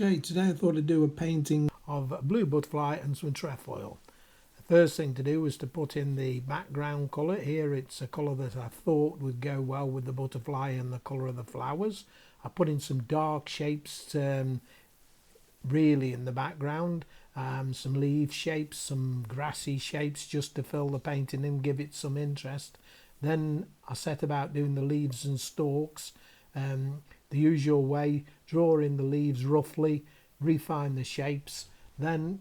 Okay, today I thought I'd do a painting of a blue butterfly and some trefoil. The first thing to do was to put in the background colour. Here it's a colour that I thought would go well with the butterfly and the colour of the flowers. I put in some dark shapes really in the background, some leaf shapes, some grassy shapes just to fill the painting and give it some interest. Then I set about doing the leaves and stalks. The usual way, draw in the leaves roughly, refine the shapes. Then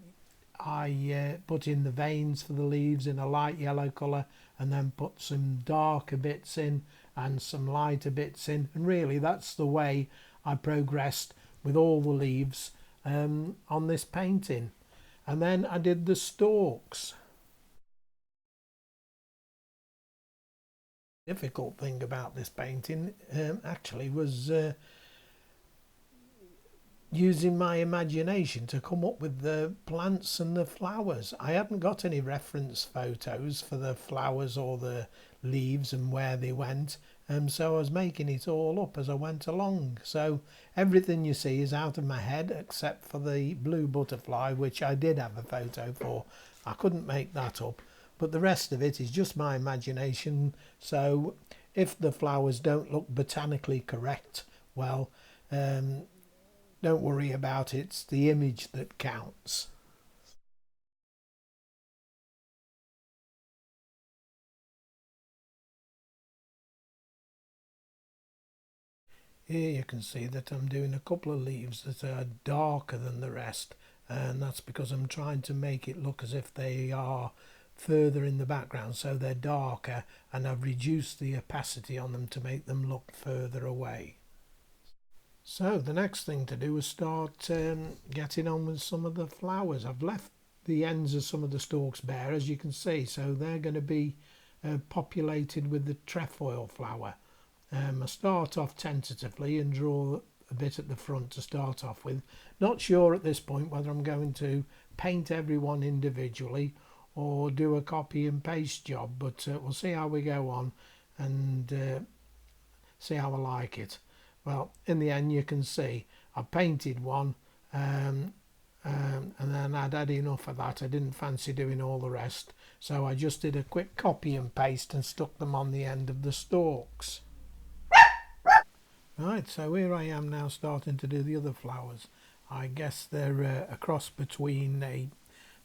I put in the veins for the leaves in a light yellow colour, and then put some darker bits in and some lighter bits in, and really that's the way I progressed with all the leaves on this painting. And then I did the stalks. Difficult thing about this painting actually was using my imagination to come up with the plants and the flowers. I hadn't got any reference photos for the flowers or the leaves and where they went, so I was making it all up as I went along. So everything you see is out of my head except for the blue butterfly, which I did have a photo for. I couldn't make that up, but the rest of it is just my imagination. So if the flowers don't look botanically correct, well, don't worry about it, it's the image that counts. Here you can see that I'm doing a couple of leaves that are darker than the rest, and that's because I'm trying to make it look as if they are further in the background, so they're darker, and I've reduced the opacity on them to make them look further away. So the next thing to do is start getting on with some of the flowers. I've left the ends of some of the stalks bare, as you can see, so they're going to be populated with the trefoil flower. I start off tentatively and draw a bit at the front to start off with. Not sure at this point whether I'm going to paint everyone individually or do a copy and paste job, but we'll see how we go on and see how I like it. Well, in the end you can see I painted one and then I'd had enough of that. I didn't fancy doing all the rest, so I just did a quick copy and paste and stuck them on the end of the stalks. Right, so here I am now starting to do the other flowers. I guess they're a cross between a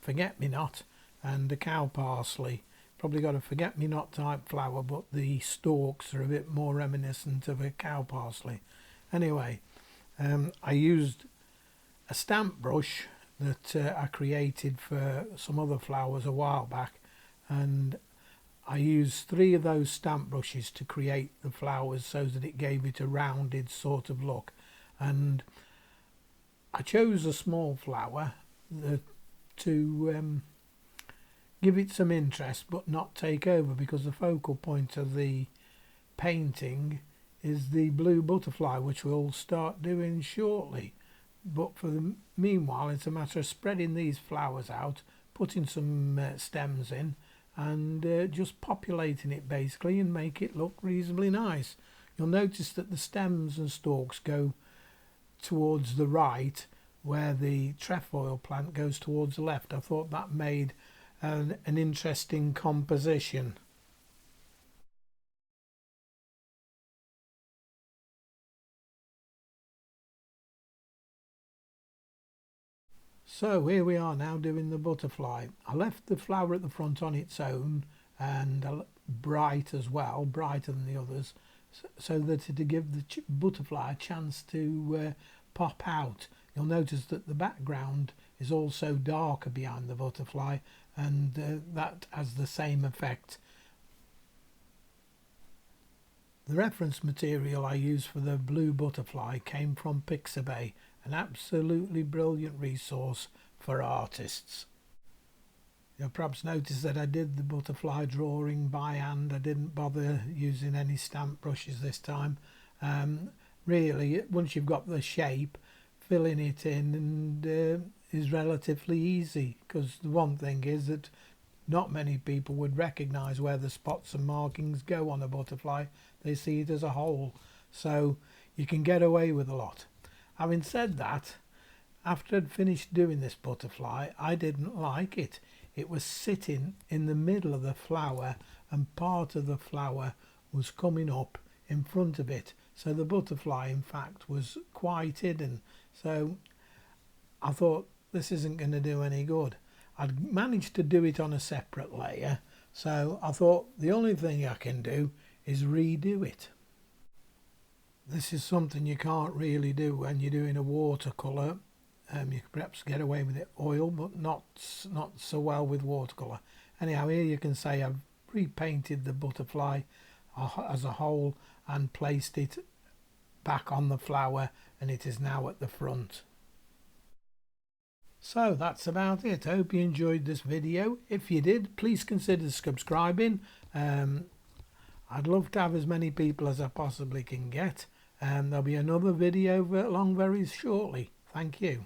forget-me-not and a cow parsley. Probably got a forget-me-not type flower, but the stalks are a bit more reminiscent of a cow parsley. Anyway, I used a stamp brush that I created for some other flowers a while back, and I used 3 of those stamp brushes to create the flowers so that it gave it a rounded sort of look. And I chose a small flower to give it some interest but not take over, because the focal point of the painting is the blue butterfly, which we'll start doing shortly. But for the meanwhile it's a matter of spreading these flowers out, putting some stems in, and just populating it basically and make it look reasonably nice. You'll notice that the stems and stalks go towards the right, where the trefoil plant goes towards the left. I thought that made an interesting composition. So here we are now doing the butterfly. I left the flower at the front on its own and bright as well, brighter than the others, so that to give the butterfly a chance to pop out. You'll notice that the background is also darker behind the butterfly, and that has the same effect. The reference material I used for the blue butterfly came from Pixabay, an absolutely brilliant resource for artists. You'll perhaps notice that I did the butterfly drawing by hand. I didn't bother using any stamp brushes this time. Really, once you've got the shape, filling it in and is relatively easy, because the one thing is that not many people would recognise where the spots and markings go on a butterfly. They see it as a whole, so you can get away with a lot. Having said that, after I'd finished doing this butterfly, I didn't like it. It was sitting in the middle of the flower and part of the flower was coming up in front of it. So the butterfly, in fact, was quite hidden. So I thought, this isn't going to do any good. I'd managed to do it on a separate layer, so I thought the only thing I can do is redo it. This is something you can't really do when you're doing a watercolour. You could perhaps get away with it oil, but not so well with watercolour. Anyhow, here you can say I've repainted the butterfly as a whole and placed it back on the flower, and it is now at the front. So that's about it. I hope you enjoyed this video. If you did, please consider subscribing. I'd love to have as many people as I possibly can get. There'll be another video along very shortly. Thank you.